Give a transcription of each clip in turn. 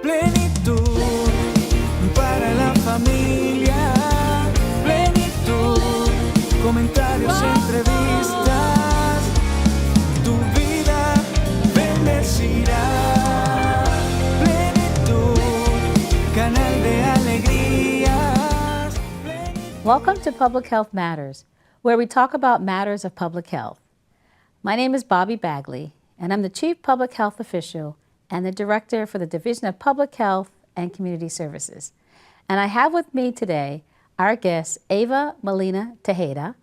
Plenitud para la familia. Plenitud, comentarios, entrevistas. Tu vida bendecirá. Plenitud, canal de alegrías. Welcome to Public Health Matters, where we talk about matters of public health. My name is Bobby Bagley, and I'm the Chief Public Health Official and the Director for the Division of Public Health and Community Services. And I have with me today our guest, Eva Molina Plenitud,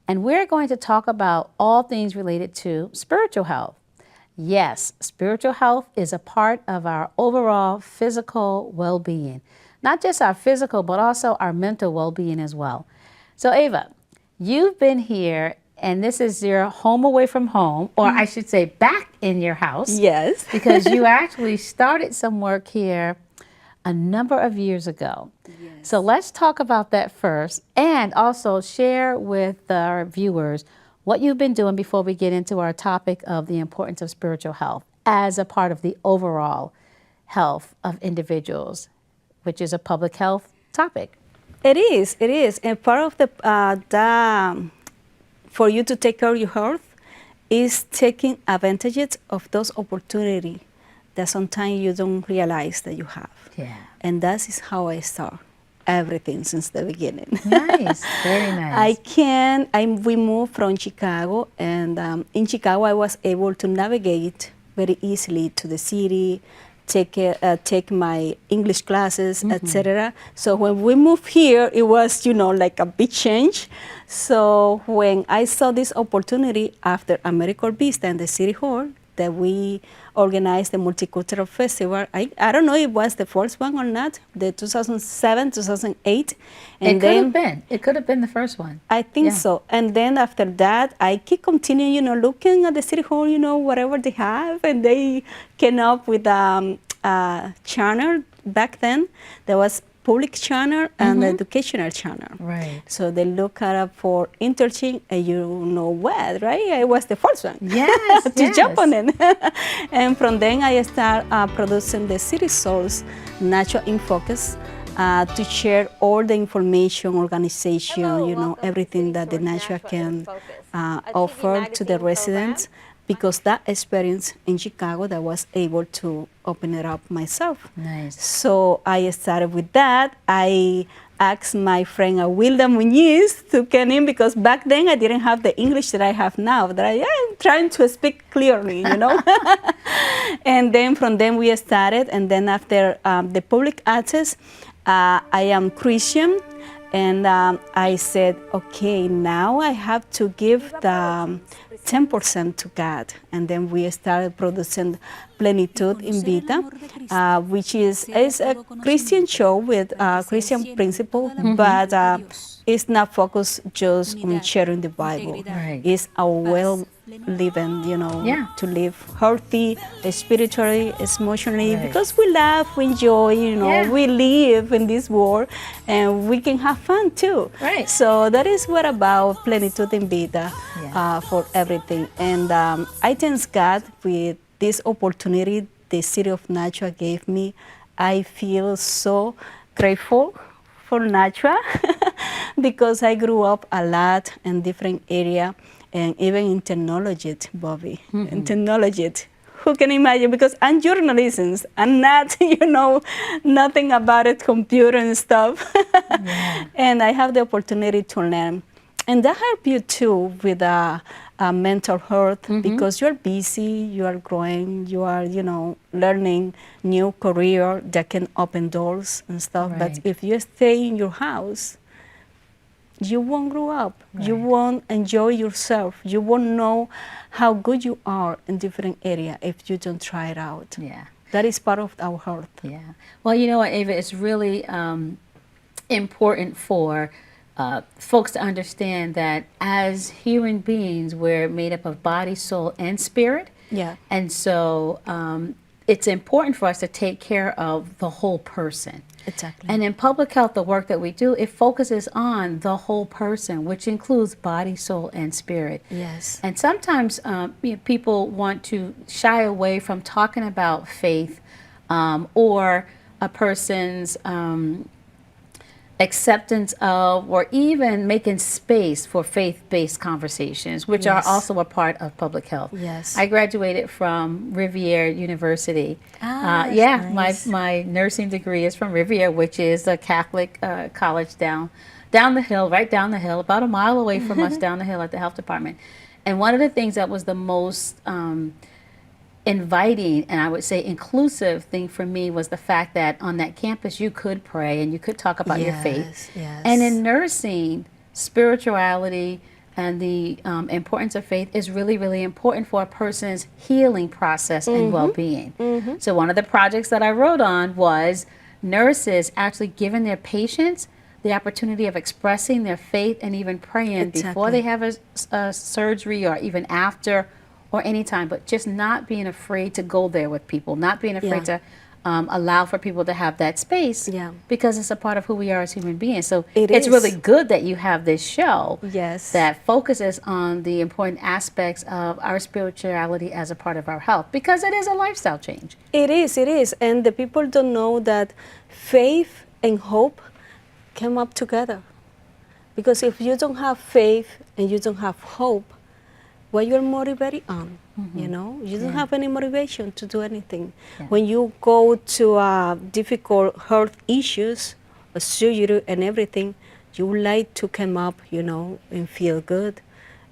and we're going to talk about all things related to spiritual health. Yes, spiritual health is a part of our overall physical well-being, not just our physical, but also our mental well-being as well. So Eva, you've been here, and this is your home away from home, or I should say back in your house. Yes. Because you actually started some work here a number of years ago. Yes. So let's talk about that first, and also share with our viewers what you've been doing before we get into our topic of the importance of spiritual health as a part of the overall health of individuals, which is a public health topic. It is. And part of the for you to take care of your health is taking advantages of those opportunities that sometimes you don't realize that you have. Yeah. And that is how I start everything since the beginning. Nice, very nice. We moved from Chicago, and in Chicago I was able to navigate very easily to the city, take my English classes, etc. So when we moved here, it was, like a big change. So when I saw this opportunity after AmeriCorps Vista and the City Hall, that we organized the Multicultural Festival. I don't know if it was the first one or not, the 2007, 2008. And It could have been the first one. I think so. And then after that, I keep continuing, looking at the City Hall, whatever they have. And they came up with a channel back then. There was public channel and educational channel. Right. So they look up for internship, and what, right? I was the first one. Yes, to jump on it. And from then I start producing the City Source Natural in Focus to share all the information, organization, everything that the Natural can offer to the residents. Because that experience in Chicago, that was able to open it up myself. Nice. So I started with that. I asked my friend Wilda Muñiz to come in, because back then I didn't have the English that I have now, that I am trying to speak clearly, And then from then we started, and then after the public access, I am Christian, and I said, okay, now I have to give the 10% to God. And then we started producing Plenitud Invita, which is a Christian show with Christian principle, but it's not focused just on sharing the Bible. Right. It's a well-living, to live healthy, spiritually, emotionally, because we laugh, we enjoy, we live in this world, and we can have fun too. Right. So that is what about Plenitud Invita for everything. And I thank God with this opportunity the City of Nashua gave me. I feel so grateful for Nashua because I grew up a lot in different areas, and even in technology, Bobby, in technology. Who can imagine? Because I'm journalist, I'm not, nothing about it, computer and stuff. And I have the opportunity to learn. And that helps you too with mental health, because you're busy, you are growing, you are, learning new career that can open doors and stuff. Right. But if you stay in your house, you won't grow up. Right. You won't enjoy yourself. You won't know how good you are in different areas if you don't try it out. Yeah. That is part of our health. Yeah. Well, you know what, Eva, it's really important for folks to understand that as human beings, we're made up of body, soul, and spirit. Yeah. And so it's important for us to take care of the whole person. Exactly. And in public health, the work that we do, it focuses on the whole person, which includes body, soul, and spirit. Yes. And sometimes people want to shy away from talking about faith or a person's acceptance of, or even making space for faith-based conversations, which are also a part of public health. Yes. I graduated from Rivier University. Nice. My nursing degree is from Rivier, which is a Catholic college down the hill, right down the hill, about a mile away from us, down the hill at the health department. And one of the things that was the most inviting and I would say inclusive thing for me was the fact that on that campus you could pray and you could talk about your faith. Yes. And in nursing, spirituality and the importance of faith is really, really important for a person's healing process and well-being. So one of the projects that I wrote on was nurses actually giving their patients the opportunity of expressing their faith and even praying before they have a surgery or even after or anytime, but just not being afraid to go there with people, not being afraid to allow for people to have that space because it's a part of who we are as human beings. So it's really good that you have this show that focuses on the important aspects of our spirituality as a part of our health, because it is a lifestyle change. It is. And the people don't know that faith and hope come up together. Because if you don't have faith and you don't have hope, what you're motivated on, you know? You don't have any motivation to do anything. When you go to difficult health issues, a surgery and everything, you would like to come up, you know, and feel good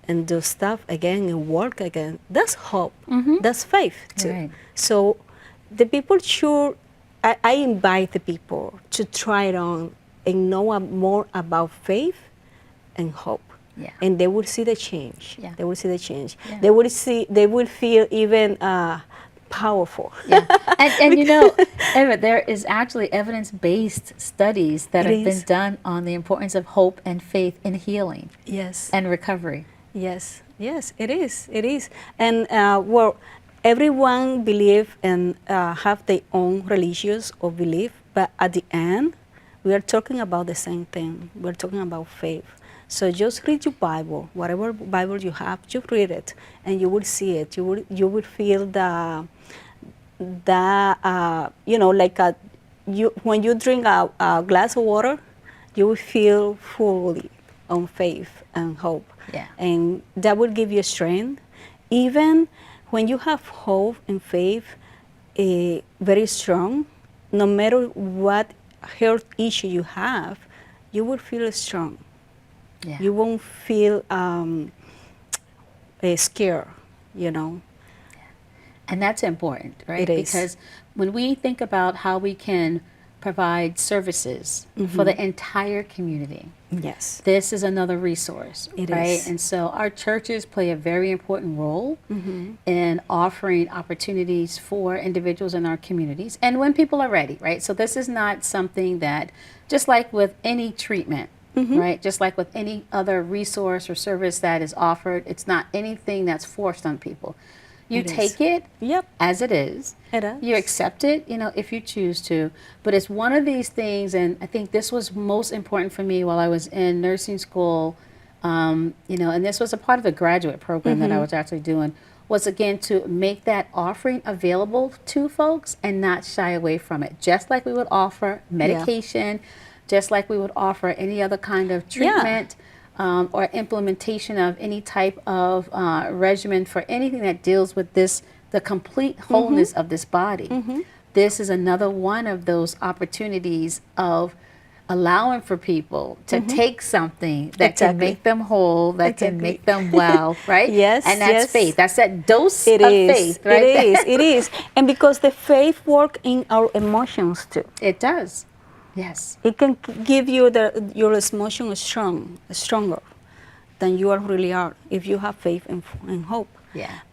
and do stuff again and work again. That's hope. That's faith too. Right. So the people should, I invite the people to try it on and know more about faith and hope. And they will see the change. They will see the change. They will feel even powerful. And you know, Eva, there is actually evidence-based studies that have been done on the importance of hope and faith in healing and recovery. Yes, it is. And well, everyone believe and have their own religious or belief, but at the end, we are talking about the same thing. We're talking about faith. So just read your Bible, whatever Bible you have, you read it, and you will see it. You will feel you know, like when you drink a glass of water, you will feel fully on faith and hope, and that will give you strength. Even when you have hope and faith, very strong, no matter what health issue you have, you will feel strong. You won't feel scared, you know. And that's important, right? Because when we think about how we can provide services for the entire community, this is another resource, right? And so our churches play a very important role in offering opportunities for individuals in our communities and when people are ready, right? So this is not something that, just like with any treatment, right? Just like with any other resource or service that is offered, it's not anything that's forced on people. You take it as it is. You accept it, you know, if you choose to. But it's one of these things, and I think this was most important for me while I was in nursing school, you know, and this was a part of the graduate program that I was actually doing, was again to make that offering available to folks and not shy away from it. Just like we would offer medication, just like we would offer any other kind of treatment or implementation of any type of regimen for anything that deals with this, the complete wholeness of this body. This is another one of those opportunities of allowing for people to take something that can make them whole, that can make them well, right? And that's faith. That's that dose of faith, right? It is. And because the faith works in our emotions too. It does. Yes. It can give you your emotion stronger than you really are if you have faith and hope.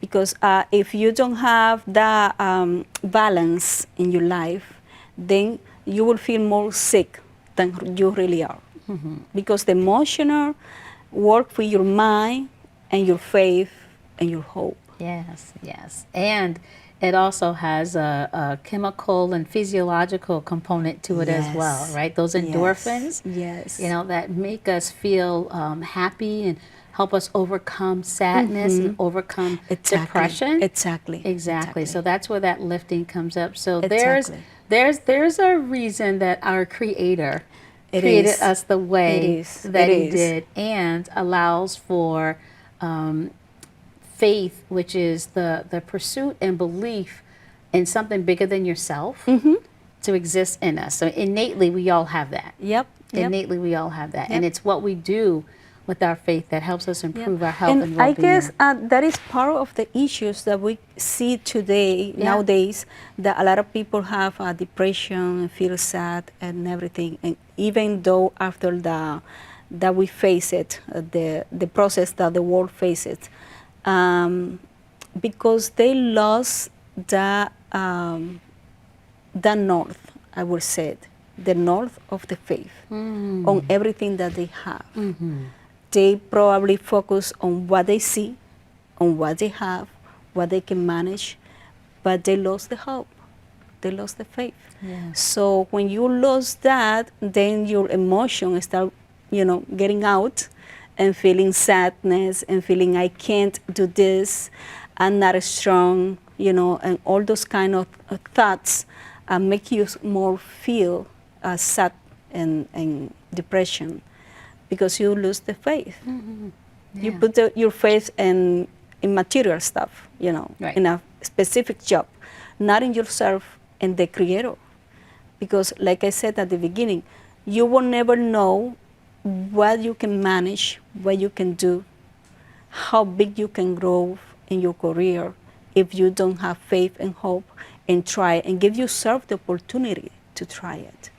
Because if you don't have that balance in your life, then you will feel more sick than you really are. Because the emotional work for your mind and your faith and your hope. Yes. And it also has a chemical and physiological component to it as well, right? Those endorphins, you know, that make us feel happy and help us overcome sadness and overcome depression. Exactly. So that's where that lifting comes up. So there's a reason that our Creator created us the way that He did, and allows for faith, which is the pursuit and belief in something bigger than yourself, to exist in us. So innately, we all have that. Innately, we all have that. And it's what we do with our faith that helps us improve our health and well-being. I guess that is part of the issues that we see today, nowadays, that a lot of people have depression, feel sad and everything. And even though after that we face it, the process that the world faces, because they lost the north, I would say, the north of the faith on everything that they have. They probably focus on what they see, on what they have, what they can manage, but they lost the hope. They lost the faith. So when you lose that, then your emotions start, getting out and feeling sadness and feeling I can't do this, I'm not strong, and all those kind of thoughts make you more feel sad and depression, because you lose the faith. You put your faith in material stuff, in a specific job, not in yourself and the Creator. Because like I said at the beginning, you will never know what you can manage, what you can do, how big you can grow in your career if you don't have faith and hope and try and give yourself the opportunity to try it.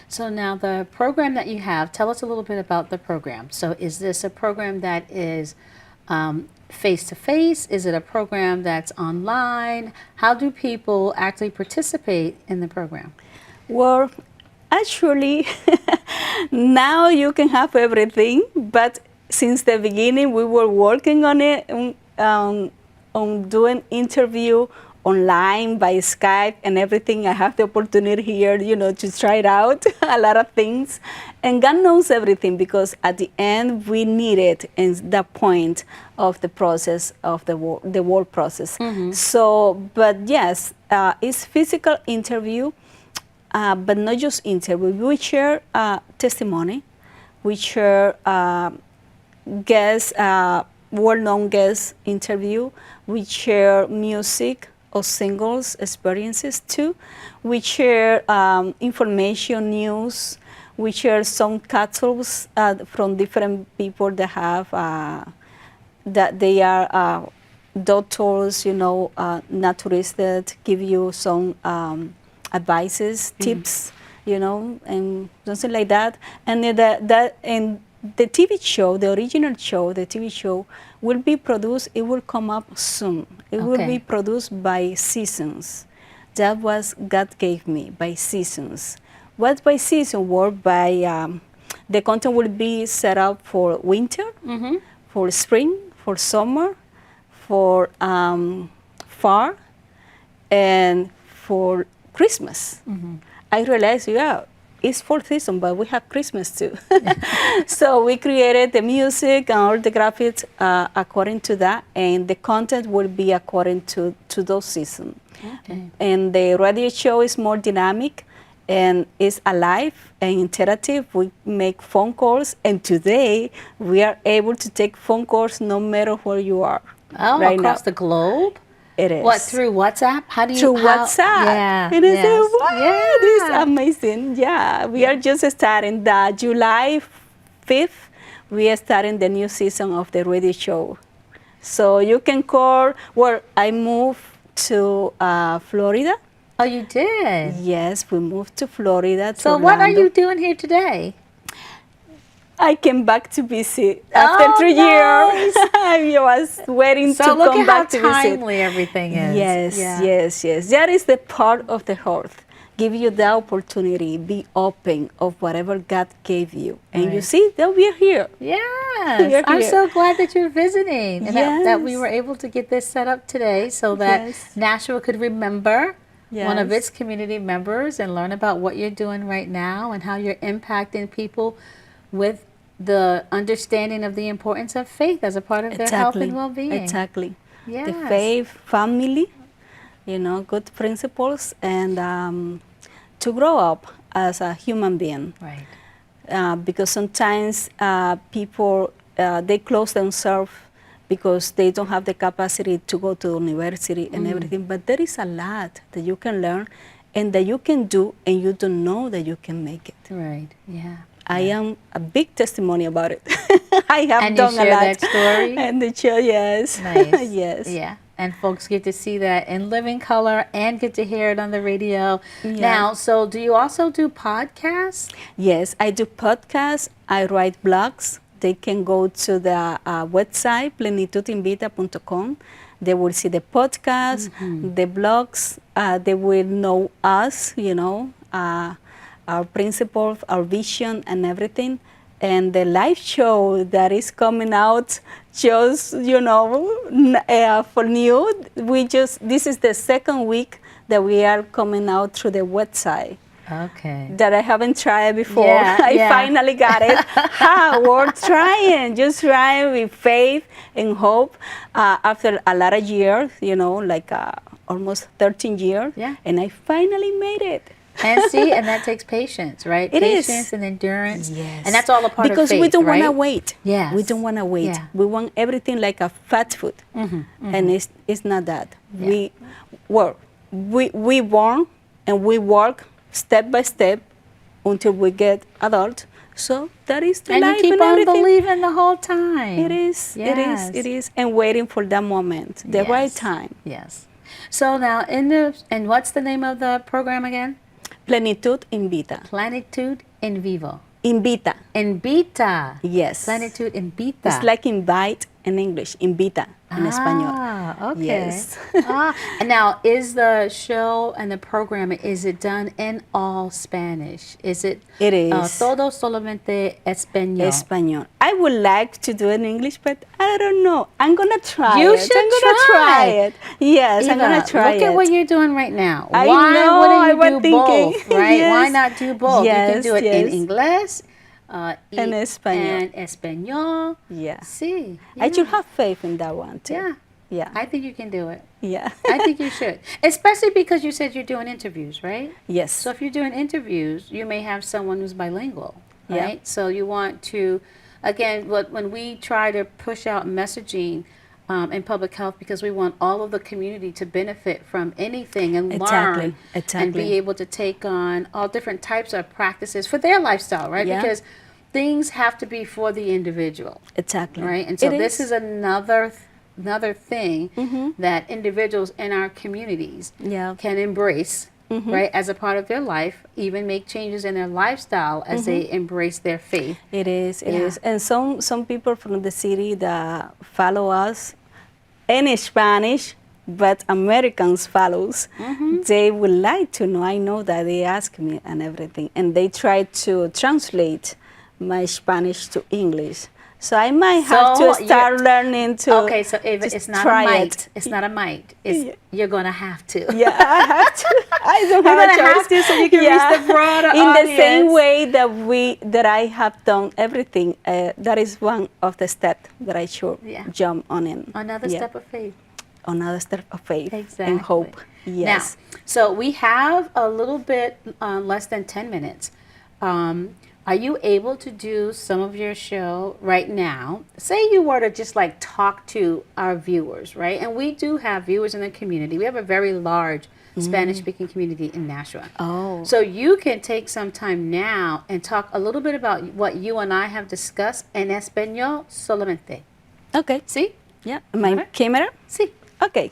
So now the program that you have, tell us a little bit about the program. So is this a program that is face-to-face? Is it a program that's online? How do people actually participate in the program? Well, actually, now you can have everything, but since the beginning we were working on it, on doing interview online by Skype and everything. I have the opportunity here, to try it out, a lot of things. And God knows everything, because at the end we need it in that point of the process of the work process. So, but yes, it's physical interview, but not just interview. We share testimony. We share guest, well-known guest interview. We share music or singles experiences too. We share information, news. We share some capsules from different people that have that they are doctors, naturalists, that give you some advices, tips, and something like that. And the TV show, the original show, the TV show will be produced, it will come up soon. It will be produced by seasons. That was God gave me, by seasons. What by season? Work by, the content will be set up for winter, for spring, for summer, for fall, and for Christmas. I realized, it's 4th season, but we have Christmas too. So we created the music and all the graphics according to that, and the content will be according to those seasons. And the radio show is more dynamic and is alive and interactive. We make phone calls, and today we are able to take phone calls no matter where you are. Across the globe? It is. What, through WhatsApp? Through WhatsApp. It is this is amazing. We are just starting the July 5th. We are starting the new season of the radio show. So you can call. Well, I moved to Florida. Oh, you did? Yes, we moved to Florida. So what are you doing here today? I came back to visit after 3 years. I was waiting to come back to visit. So look at how timely everything is. Yes. That is the part of the heart. Give you the opportunity, be open of whatever God gave you. And you see that we are here. Yes. I'm so glad that you're visiting and that we were able to get this set up today so that Nashua could remember one of its community members and learn about what you're doing right now and how you're impacting people with the understanding of the importance of faith as a part of their health and well-being. Exactly. Yes. The faith, family, good principles, and to grow up as a human being. Right. Because sometimes people, they close themselves because they don't have the capacity to go to university and everything. But there is a lot that you can learn and that you can do, and you don't know that you can make it. Right, yeah. I am a big testimony about it. I have done a lot. And you share that story? And the show, yes. Nice. Yes. Yeah. And folks get to see that in living color and get to hear it on the radio. Yeah. Now, so do you also do podcasts? Yes, I do podcasts. I write blogs. They can go to the website, plenitudinvita.com. They will see the podcast, the blogs. They will know us, our principles, our vision, and everything. And the live show that is coming out just, for new. This is the second week that we are coming out through the website. Okay. That I haven't tried before. Yeah, I finally got it. We're trying, just trying with faith and hope. After a lot of years, almost 13 years. Yeah. And I finally made it. And see, and that takes patience, right? It patience is. and endurance. Yes. And that's all a part of faith, because we don't want to right? wait. Yes. We don't want to wait. Yeah. We want everything like a fast food. And it's not that. Yeah. We born and we work step by step until we get adult. So that is the and life you keep and on everything. believing the whole time. It is. Yes. It is. And waiting for that moment, the right time. Yes. So now, and what's the name of the program again? Plenitud Invita. Plenitud Invita. Invita. Invita. Yes. Plenitud Invita. It's like invite in English. Invita in Espanol. Okay. Yes. And now, is the show and the program, is it done in all Spanish? Is it? It is. Todo solamente español. Español. I would like to do it in English, but I don't know. I'm going to try You it. should I'm going to try it. Yes, Eva, I'm going to try look it. at what you're doing right now. I Why know, I was wouldn't you do thinking. both, right? Yes. Why not do both? You can do it in English. En español. And español. Yeah. Sí. I should have faith in that one, too. Yeah. Yeah. I think you can do it. Yeah. I think you should. Especially because you said you're doing interviews, right? Yes. So if you're doing interviews, you may have someone who's bilingual, right? Yeah. So you want to, again, when we try to push out messaging in public health, because we want all of the community to benefit from anything and learn and be able to take on all different types of practices for their lifestyle, right? Yeah. Because things have to be for the individual. Exactly. Right? And so this is another thing that individuals in our communities can embrace, right, as a part of their life, even make changes in their lifestyle as they embrace their faith. It is. And some people from the city that follow us in Spanish, but Americans follows, they would like to know. I know that they ask me and everything, and they try to translate my Spanish to English. So I might have to start learning to. Okay, so Eva, it's not a might. It's not a might. It's you're gonna have to. Yeah, I have to. I don't You're have gonna a choice. have to, so you can reach the broader audience. In the same way that I have done everything. That is one of the steps that I should jump on in. Another step of faith. Another step of faith and hope. Yes. Now, so we have a little bit less than 10 minutes. Are you able to do some of your show right now? Say you were to just like talk to our viewers, right? And we do have viewers in the community. We have a very large Spanish-speaking community in Nashua. Oh. So you can take some time now and talk a little bit about what you and I have discussed en español solamente. Okay. ¿Sí? Yeah. My camera? Sí. Ok.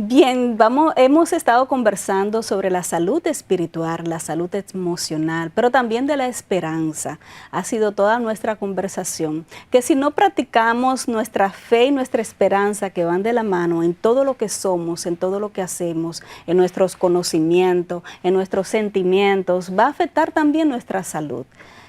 Bien, hemos estado conversando sobre la salud espiritual, la salud emocional, pero también de la esperanza. Ha sido toda nuestra conversación. Que si no practicamos nuestra fe y nuestra esperanza, que van de la mano en todo lo que somos, en todo lo que hacemos, en nuestros conocimientos, en nuestros sentimientos, va a afectar también nuestra salud.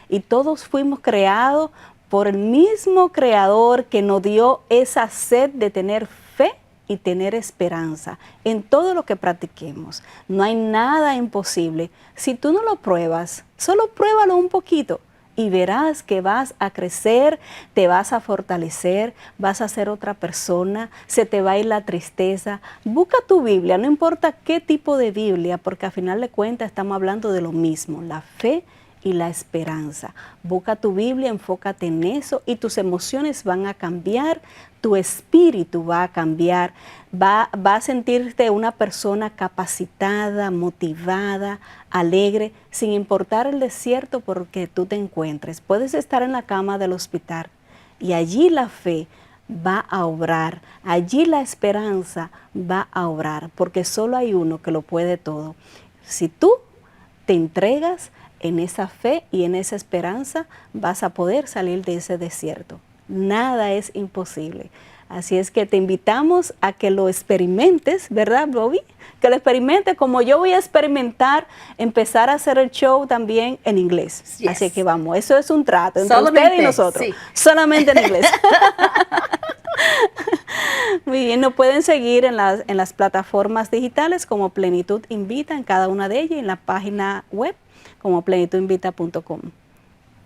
Y todos fuimos creados por el mismo Creador que nos dio esa sed de tener fe y tener esperanza en todo lo que practiquemos. No hay nada imposible. Si tú no lo pruebas, solo pruébalo un poquito y verás que vas a crecer, te vas a fortalecer, vas a ser otra persona, se te va a ir la tristeza. Busca tu Biblia, no importa qué tipo de Biblia, porque al final de cuentas estamos hablando de lo mismo, la fe y la esperanza. Busca tu Biblia, enfócate en eso y tus emociones van a cambiar, tu espíritu va a cambiar, va a sentirte una persona capacitada, motivada, alegre, sin importar el desierto por que tú te encuentres. Puedes estar en la cama del hospital y allí la fe va a obrar, allí la esperanza va a obrar, porque solo hay uno que lo puede todo. Si tú te entregas en esa fe y en esa esperanza, vas a poder salir de ese desierto. Nada es imposible. Así es que te invitamos a que lo experimentes, ¿verdad, Bobby? Que lo experimentes como yo voy a experimentar, empezar a hacer el show también en inglés. Yes. Así que vamos, eso es un trato entre Solamente, usted y nosotros. sí. Solamente en inglés. Muy bien, nos pueden seguir en las plataformas digitales como Plenitud Invita, en cada una de ellas, y en la página web como plenitudinvita.com.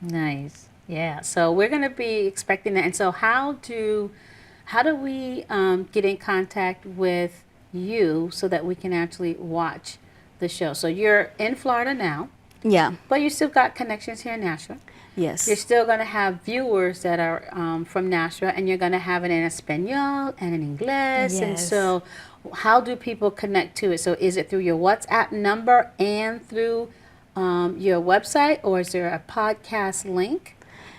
Nice. Yeah. So we're going to be expecting that. And so how do we get in contact with you so that we can actually watch the show? So you're in Florida now. Yeah. But you still got connections here in Nashville. Yes. You're still going to have viewers that are from Nashville, and you're going to have it in Espanol and in English. Yes. And so how do people connect to it? So is it through your WhatsApp number and through your website, or is there a podcast link?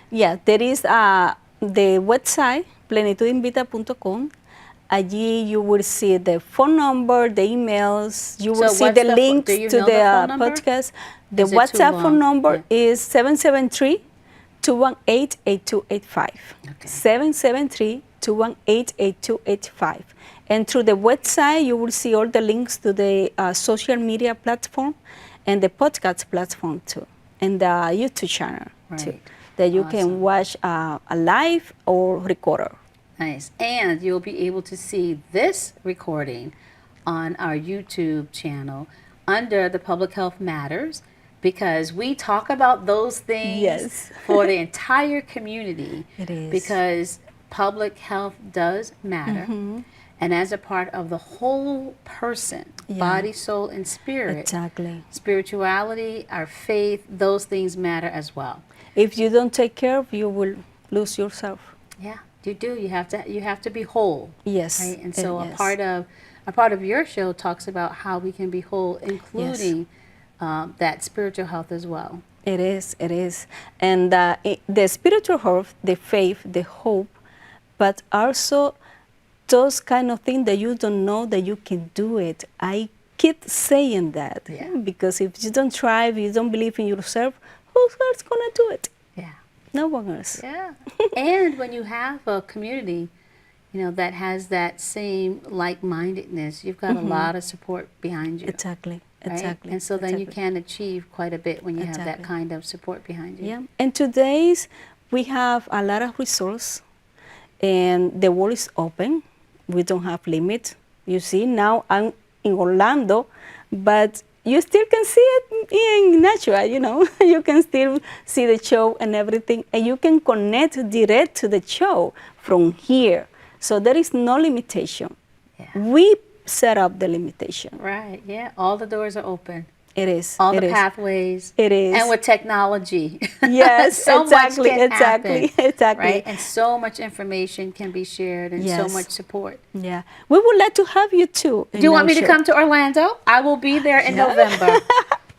Yeah, there is the website, plenitudinvita.com. Allí you will see the phone number, the emails, you will see the links to the podcast. The WhatsApp phone number is 773-218-8285. Okay. 773-218-8285. And through the website, you will see all the links to the social media platform and the podcast platform too, and the YouTube channel too, that you can watch a live or recorder. Nice. And you'll be able to see this recording on our YouTube channel under the Public Health Matters, because we talk about those things for the entire community. It is. Because public health does matter. Mm-hmm. And as a part of the whole person, body, soul, and spirit, exactly. Spirituality, our faith, those things matter as well. If you don't take care of, you will lose yourself. Yeah, you do. You have to be whole. Yes. Right? And so a part of your show talks about how we can be whole, including that spiritual health as well. It is. And the spiritual health, the faith, the hope, but also those kind of things that you don't know that you can do it. I keep saying that because if you don't try, if you don't believe in yourself, who else gonna do it? Yeah. No one else. Yeah. And when you have a community, that has that same like-mindedness, you've got a lot of support behind you. Exactly. Right? Exactly. And so then you can achieve quite a bit when you have that kind of support behind you. Yeah. And today's we have a lot of resources, and the world is open. We don't have limit. You see, now I'm in Orlando, but you still can see it in Nashville, You can still see the show and everything, and you can connect direct to the show from here. So there is no limitation. Yeah. We set up the limitation. Right, yeah. All the doors are open. It is. All the pathways. It is. And with technology. Yes, so exactly, much can happen, exactly. Right? And so much information can be shared and so much support. Yeah. We would like to have you too. Do you want me to come to Orlando? I will be there in November.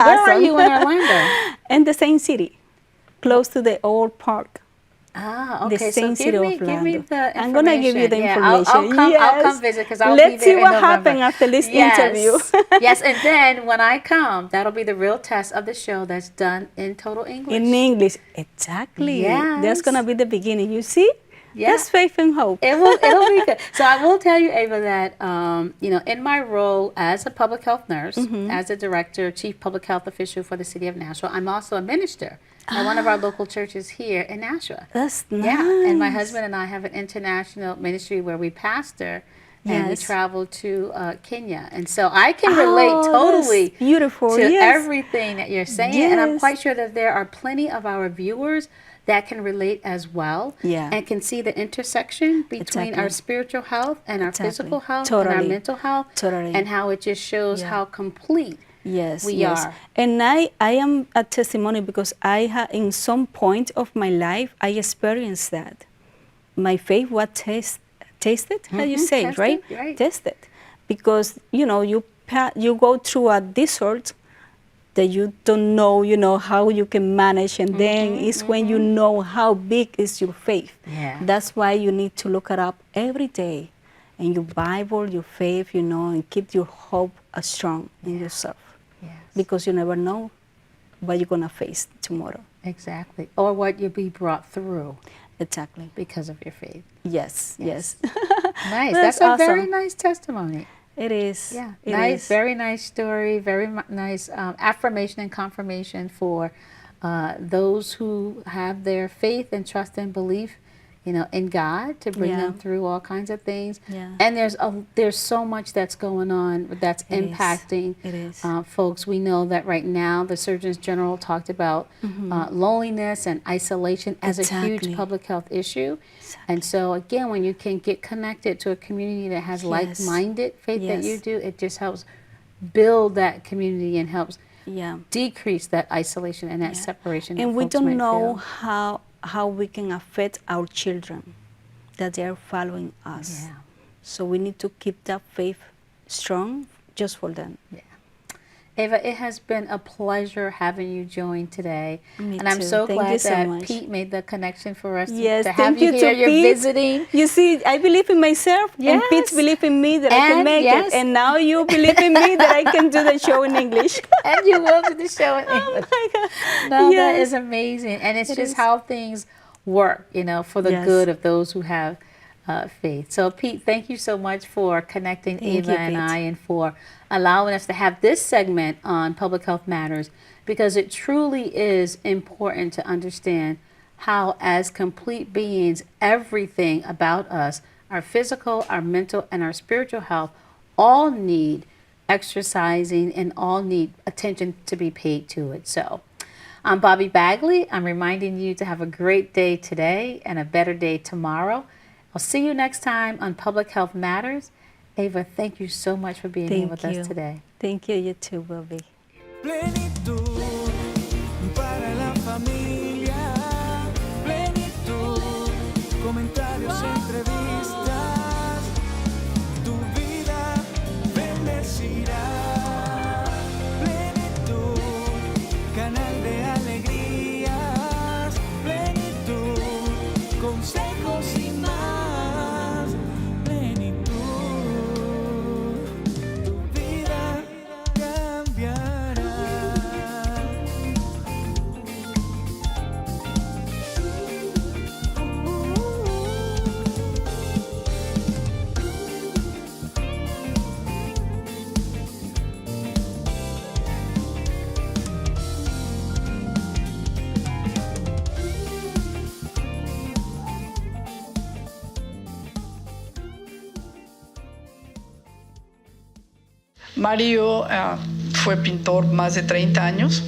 Where are you in Orlando? In the same city, close to the old park. Ah, okay. The same city of give me the information. I'm going to give you the information. I'll come visit because I'll Let's be there see what in November. happens after this interview. Yes, and then when I come, that'll be the real test of the show that's done in total English. In English, exactly. Yes. That's going to be the beginning. You see? Yeah. That's faith and hope. It'll be good. So I will tell you, Eva, that in my role as a public health nurse, as a director, chief public health official for the city of Nashville, I'm also a minister at one of our local churches here in Nashville. That's nice. Yeah, and my husband and I have an international ministry where we pastor and we Yes. traveled to Kenya. And so I can relate totally that's beautiful. to Yes. everything that you're saying. And I'm Yes. quite sure that there are plenty of our viewers that can relate as well, Yeah. and can see the intersection between our Exactly. spiritual health and our Exactly. physical health and our Totally. mental health, Totally. and how it just shows Yeah. how complete Yes, we yes. are. And I am a testimony because in some point of my life, I experienced that. My faith was tasted, how you say, tested, right? right. Tested. Because, you go through a desert that you don't know, how you can manage. And then it's when you know how big is your faith. Yeah. That's why you need to look it up every day. And your Bible, your faith, and keep your hope strong in yourself. Yes. Because you never know what you're going to face tomorrow. Exactly. Or what you'll be brought through Exactly. because of your faith. Yes, yes. Nice. That's That's a very awesome. nice testimony. It is. Yeah. It Nice. is. Very nice story. Very nice affirmation and confirmation for those who have their faith and trust and belief, in God to bring Yeah. them through all kinds of things. Yeah. And there's so much that's going on that's It is. impacting It is. folks. We know that right now the Surgeon General talked about loneliness and isolation as a huge Exactly. public health issue. And so again, when you can get connected to a community that has Yes. like-minded faith that Yes. you do, it just helps build that community and helps Yeah. decrease that isolation and that separation. And that we folks don't might know feel. how we can affect our children that they are following us. Yeah. So we need to keep that faith strong just for them. Yeah. Eva, it has been a pleasure having you join today. Me and I'm too. so Thank glad you so that much. Pete made the connection for us Yes, to have thank you you here. to You're Pete. visiting. You see, I believe in myself, and Pete Yes. believe in me that I can And make yes. it. And now you believe in me that I can do the show in English. And you will do the show in English. Oh my God. No, that Yes. is amazing. And it's It just is. how things work, for the Yes. good of those who have faith. So, Pete, thank you so much for connecting Thank Eva you, and Pete. I, and for allowing us to have this segment on Public Health Matters, because it truly is important to understand how, as complete beings, everything about us, our physical, our mental, and our spiritual health, all need exercising and all need attention to be paid to it. So, I'm Bobby Bagley. I'm reminding you to have a great day today and a better day tomorrow. I'll see you next time on Public Health Matters. Eva, thank you so much for being here with us today. Thank you, you too, Bobby. Plenitud para la familia. Plenitud, comentarios, entrevistas. Tu vida bendecirá. Plenitud, canal de alegrías. Plenitud, consejos y más. Plenitud, tu vida cambiará. Mario fue pintor más de 30 años.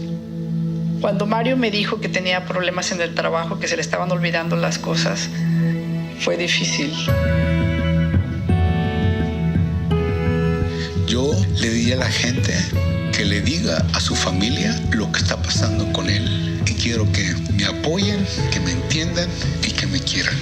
Cuando Mario me dijo que tenía problemas en el trabajo, que se le estaban olvidando las cosas, fue difícil. Yo le diría a la gente que le diga a su familia lo que está pasando con él. Y quiero que me apoyen, que me entiendan y que me quieran.